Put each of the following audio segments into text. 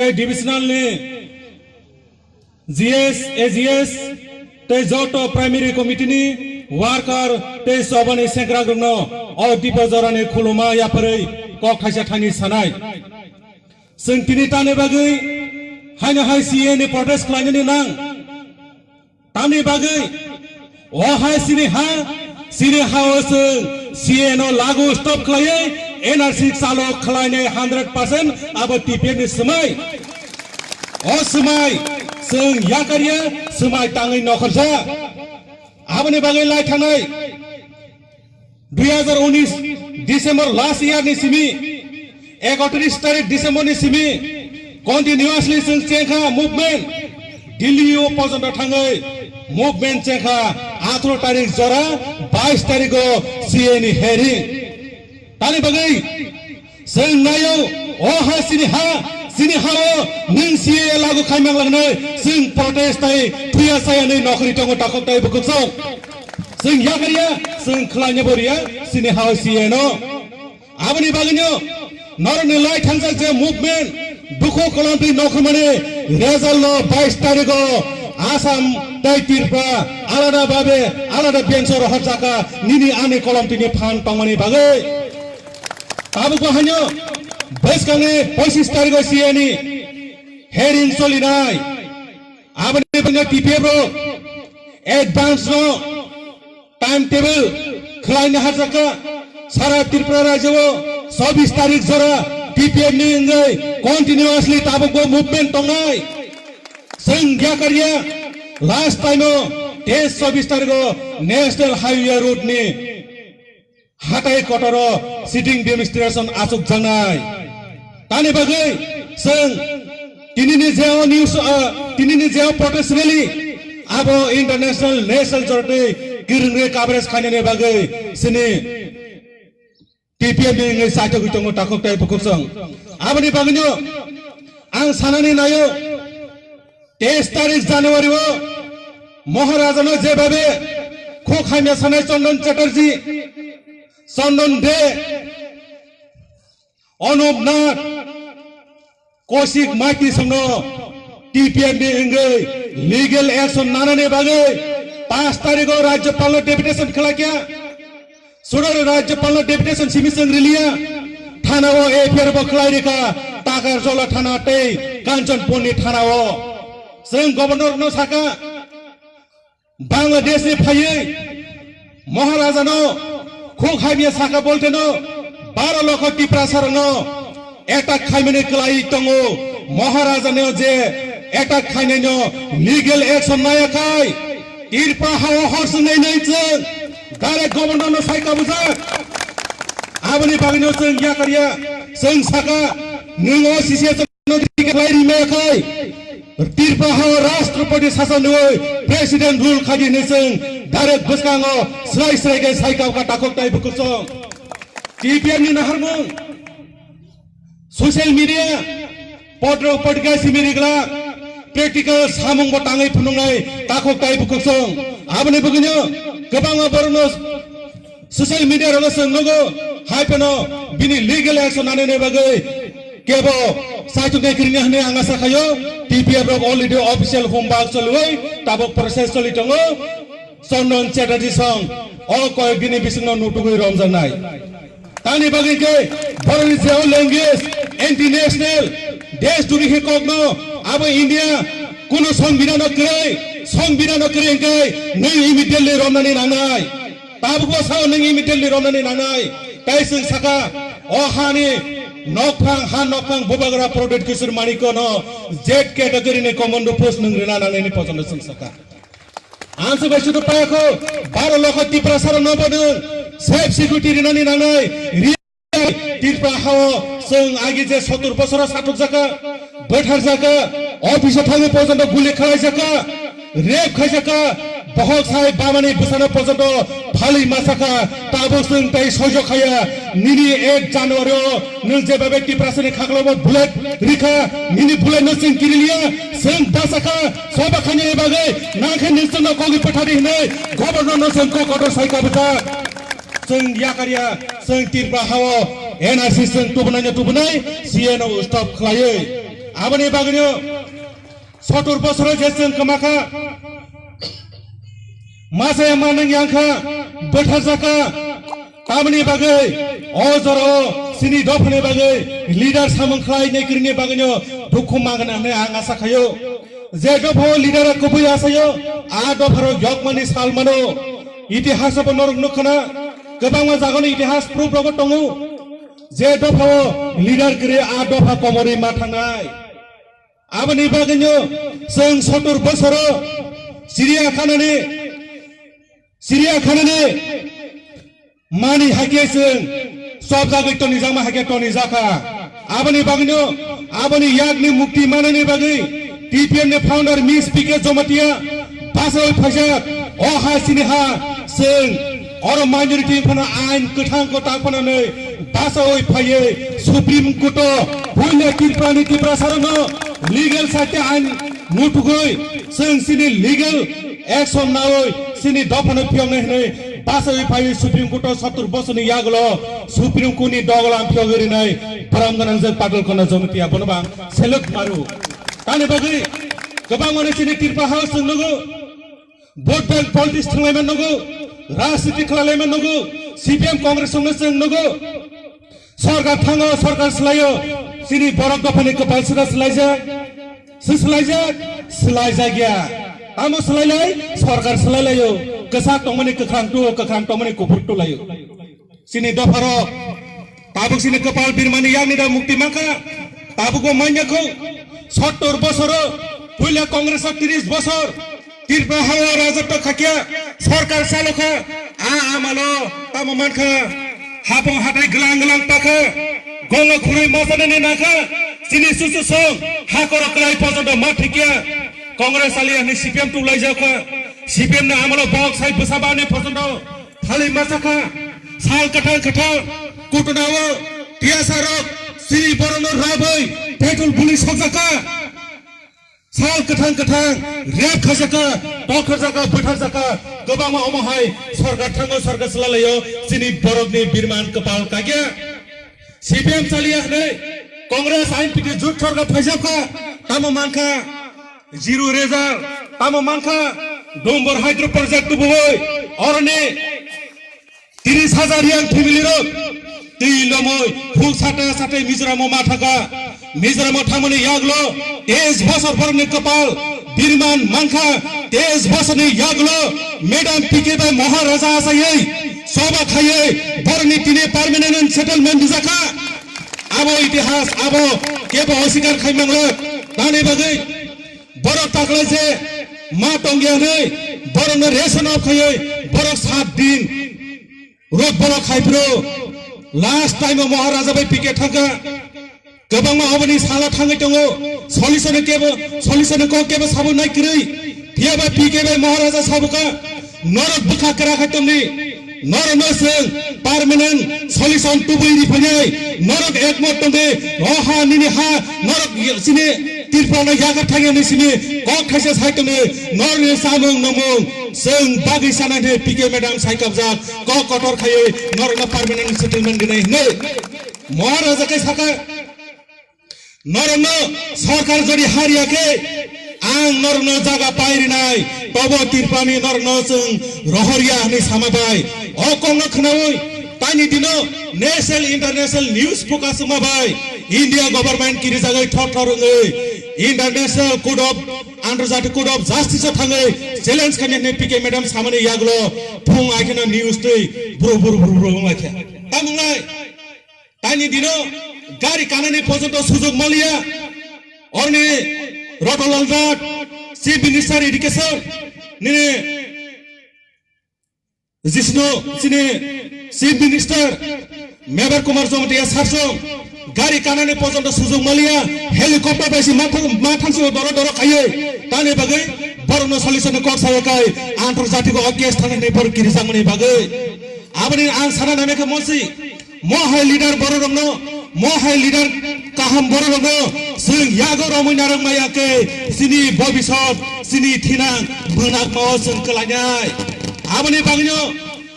tei divisional ni GS AGS tei joto primary committee ni worker tei sobani sengkra grno o dipa jorani khuluma yapari kok khaisa thani sanai sing tini tane bagai haina hai CA ni protest khlaini ni nang tani bagai o hai sini ha o sing CA no lagu stop khlai NRC salo khlaine 100% abo TPF ni semai o semai sing yakarya semai tangai nokharja aboni bagai lai thanai 2019 December last year ni simi 31 तारिख December ni simi continuously sing chekha movement Delhi o पर्यन्त थांgai movement chekha 18 तारिख jora 22 तारिख को CA ni hearing tani bagai sing nayo o ha sini ha ning CA lagu khaimang langnai sing protest tai thuya saya nei nokri tongo takok tai bukuk sok sing yakariya sing khlanya boria sini ha CA no aboni baginyo Norani light thansa je movement dukho kolompi nokhmane result no 22 तारिख Asam tai tirpa alada babe alada bensor harjaka nini ane kolompi ni phan pangmani bagai tabuko hanyo beskane 25 तारिख CA ni hearing solinai abani banga TPF ro advance no timetable khlaina harjaka sara tirpura rajyo 26 तारिख jora TPF ni ngai continuously tabuko movement tongai sing yakarya last time no 26 तारिख national highway road ni hatai kotoro sitting demonstration asuk jangai tani bagai sing tinini jeo news tinini jeo protest rally abo international national jorte kiringre coverage khanene bagai sini TPF ni ngai saito gitongo takok tai pukuk sang abani baginyo ang sanani nayo 23 तारिख January o Maharaja no je babe kho khaimya sanai Chandan Chatterjee Chandan de Onobnath Koshik Maiti sangno TPF ni ngai legal action nanane bagai 5 तारिख को राज्यपाल ने deputation खिला क्या सुडर राज्यपाल ने deputation सिमिसंग रिलिया थाना वो एफआईआर बखलाई रेखा ताकर जोला थाना ते कांचनपुर थाना वो सं गवर्नर नो साका बांग्लादेश ने फाये महाराजा नो खो खाइमिया साका बोलते नो 12 लोग टिप्रा सरनो एटाक खाइमिने कलाई तंगो महाराजा ने जे एटाक खाइने नो लीगल एक्शन नाया खाइ टिप्रा हाव हर्स नहीं चंग गारे गवर्नर नो साइका बुझा आबनि बागिनो चंग या करिया सं साका नंगो सिसे नो टिकै रिमे खाइ टिप्रा हाव राष्ट्रपति शासन नो प्रेसिडेंट रूल खादि नेसं डाइरेक्ट बसकांगो स्राइ के साइका का टाकक ताइ बुकुसो TPF ni naharmung social media potro potga simirigla practical samung botangai phunungai takok tai bukuksong abani buginyo gabang borno social media ro sanggo haipeno bini legal action anene bagai kebo saitu ke kiringa hne anga sakhayo TPF ro already official homework choloi tabo process cholitongo Chandan Chatterjee song all koi bini bisno nutugoi ramjan nai tani bagi ke boroni jeo language anti national desh duri he kokno abo India kuno সংবিধান kre kai nei immediately romnani nanai tabuko sao nei immediately romnani nanai kai sing saka o hani nokphang bobagra product kisur maniko no Z category ne commando post nungrena nanai ni pojono sing saka ansu besu to payako 12 lokho tipra sar no bodun safe security rinani nanai tirpa hawo sing agi je 70 বছর 60 jaka बैठर jaka office thangi porjono guli khalai jaka rape khai jaka बहुत सारे बामनी बुसानो पर्यन्त फालि मासाका ताबो सं tai सयज खाया निनि 1 जनवरी नों जेबाबे टिप्रासनि खागलाबो bullet रिखा निनि bullet न सिं किरिलिया सं दासाका सबा खानि बागै नाखे निसन कोगि पठारि नै गवर्नर न सं को कटर साइका बुता सं याकारिया सं टिप्रा हाव एनआरसी सं तुबनाय CNO स्टप खलायै abani bagno sotur bosoro jeseng kemaka masa yang manang yangka berthasaka abani bagai ojoro sini dophani bagai leader samang khlai nei kirni bagno dukhu magana ne anga sakhayo je dopho leader kubui asayo a dopharo yokmani salmano itihas panorok nukhana kebangma jagoni itihas proof rogo tongu je dopho leader kire a dopha komori mwthangnai abani bagno seng sotur bosoro Syria khanane mani hake seng sob jagai toni jama hake toni jaka abani bagno abani yagni mukti manani bagai TPF ne founder Miss PK Jomatia basoi phajak o ha siniha seng oro minority phana ain kuthang ko takpana nei basoi phaye supreme court bhuile kirpani kipra sarano legal satya ain nutugoi seng sini legal action naoi sini dophani pyong nei basoi phaye supreme court 70 bosoni yaglo supreme court ni doglam pyogeri nei paramganang jang patal kona Jomatia bonobang selok maru tani bagai gobang mane sini tirpa house nugo vote bank politics thlaiman nugo राजनीति खालायमान नगो CPM Congress संग नगो सरकार थांगो सरकार सलायो सिनी बरक दफानि कपाल सुरा सलायजा गया आमो सलायलाय सरकार सलायलायो कसा तंगमनि कखां तंगमनि कुफुरटु लायो सिनी दफारो ताबुक सिनी कपाल बिरमानि यागनि दा मुक्ति माका ताबुको मान्यखौ 70 बছर पहिले Congress 30 बছर tirpa hawa rajatto khakia sarkar salokha amalo tamo mankha hapong hatai gelang pakha gonga khurui masane ne nakha sini susu song hakoro klai pojondo mathikia congress ali ani CPM tu lai jakha CPM na amalo box sai besabane pojondo thali masakha sal katha kutunawo tiasarok sini borono rabai petrol police hojaka साल कथां rape खसका टकर जका बैठा जका गोबांमा अमहाय सरकार थांगो सरकार सलायो सिनी बरकनि बिरमान कपाल काग्या CPM चालिया नै कांग्रेस आइन पिटि जुट सरकार फैसाखा तामो मानखा जिरो रेजार तामो मानखा डोंबर हाइड्रो प्रोजेक्ट बुबोय अरने 30,000 यां फेमिलि रो तिलमय फुक साटे मिजोराम माथाका मिजोराम थांमनि यागलो 23 बছর बरनि कपाल बिरमान मानखा 23 बছरनि यागलो मैडम PK बाय महाराजा आसायै सभा खायै बरनि तिने पार्मानेंट सेटलमेंट दिजाखा आबो इतिहास आबो केबो अस्वीकार खाइमांलो दानि बागै बर ताकले जे मा टंगिया नै बरनो रेशन अफ खायै बर 7 दिन रोड बर खाइब्रो लास्ट टाइम महाराजा बाय PK थांगा गोबांमा अबनि साला थाङै दङ सलिसन को केबो साबु नाय किरै थियाबा PK बाय महाराजा साबुका नरक बुखा करा खातमनि नरनसों पार्मानेंट सलिसन तुबैनि फैनाय नरक एकमत दंदे अहा निनि हा नरक सिने तिरपाना यागा थाङै सिने क खायसे साइतने नरनि सामुं नमुं जों बागै सानाने PK मेडाम साइकाबजा क कटर खायै नरना पार्मानेंट सेटलमेंट दिनै नै महाराजा कै साका नरनो सरकार जदि हारियाखै आं नरनो जागा पाइरिनाय तब तिरपानि नरनो जों रहरिया हनै सामाबाय अ कंग खनावै तानि दिनो नेशनल इंटरनेशनल न्यूज फोकस माबाय इंडिया गवर्नमेंट किरि जागै थरथरङै इंटरनेशनल कोड ऑफ आंतरजातिक कोड ऑफ जस्टिस थाङै चैलेंज खाने PK मैडम सामने यागलो फुं आइखना न्यूज दै बुरु लाखिया तामुंनाय तानि दिनो गाड़ी कानूनी पर्यंत सुजोग मालिया और ने रोटोलाल जाट चीफ मिनिस्टर एडुकेशन ने जिसनो सिने चीफ मिनिस्टर मेबर कुमार जोमटिया सारसो गाड़ी कानूनी पर्यंत सुजोग मालिया हेलीकॉप्टर बायसि माथांसो दरो खायै ताने बागै बरनो सलिसन कोर्ट सायकाय आंतरजातिक अकेस थांनाय पर किरिसांमनि बागै आबनि आं साना नामेखौ मोनसि महाय लीडर बरनो महाय leader kaham borologo sing yago ramai narang mayake sini bobisot sini thinang benak mau sing kelanyai abani bangyo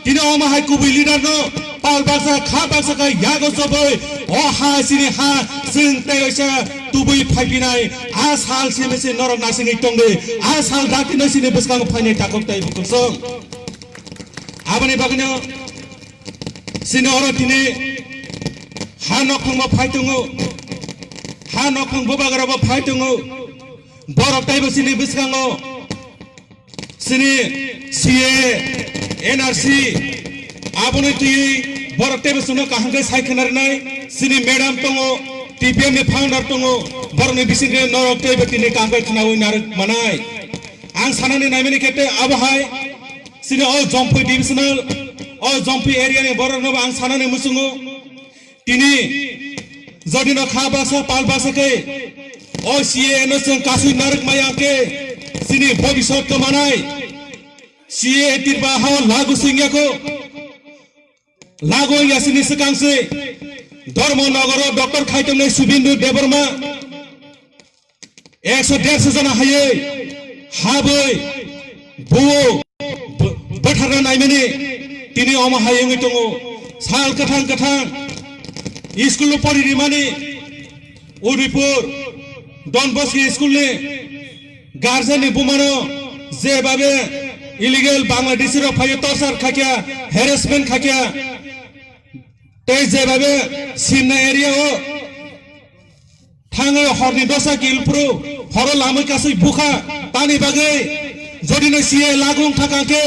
tino mahai kubi leader no pal bangsa kha bangsa ka yago soboy oh ha sini ha sing teyosa tubui phaifinai a sal simese norok nasingi tongde a sal dati nasine beskang phainai takok tai bukusong abani bagno sine oro tini ha nokhangma phaitongo ha nokhang bobagarabo phaitongo borok tai sine beskango sine CA NRC aboni ti borok tai suno kahangkai saikhanar nai sine madam tongo TPF ni founder tongo borni bisingre norok tai betini kangkai khnawi nar manai ang sanani naimeni kete abahai sine all jompi divisional all jompi area ni borok no ang sanani musungo tini jodi no kha basa pal basa ke o CA no sung kasu narak maya ke sini bhabishot ko manai CA tirba ha lagu singya ko lagu ya sini sekangse Dharmanagar doctor खाइटमने सुबिन्दु देबरमा 100-150 जना हायै हाबै बुओ बठारना नायमेनि तिनि अमा हायै दङो साल कथां कथां स्कुल परिरिमानि उदयपुर डनबस्की स्कुलनि गार्जेननि बुमानो जेबाबे इलिगेल बांलादेशिर फायो टर्चार खाकिया हेरेसमेन्ट खाकिया जेबाबे सिमना एरिया हो थाङै हरनि दसा गिलप्रो हर लामै कासै बुखा तानि बागै जदिनो CA लागुं थाकाके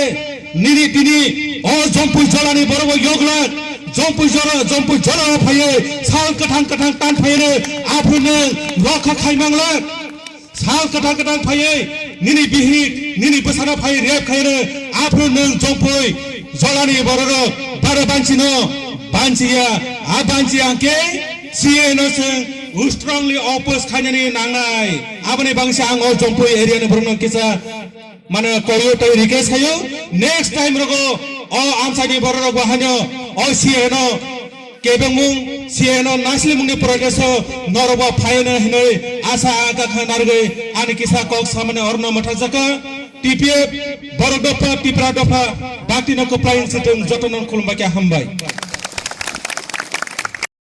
निनि तिनि अ जम्पु जलानि बरबो योगलाक जम्पु जला फायो साल कथां कथां तान फायो आफुनो लखा खाइमांलाक साल कथां कथां फायो निनि बिहि निनि बसाना फायो रेप खायो आफुनो जम्पु जलानि बररो बारो बांसिनो Bansia, Abansia, CA no sing, strongly oppose Kanani Nangai, Abani Bangsang or Jompo area in Bruno Kisa, Mana Toyota Rikes Hayo, next time Rogo, or Amsani Borogo Bahano, or CA no, Kebamung, CA no, Nasli Muni Progresso, Noroba Pioneer Hwnui, Asa Kanarge, Anikisa Cox, Samana Orno Matazaka, TPF, Borodopha, Tipra Dopha, Batino Compliance System, Jotonon Kulmbaka Hambai.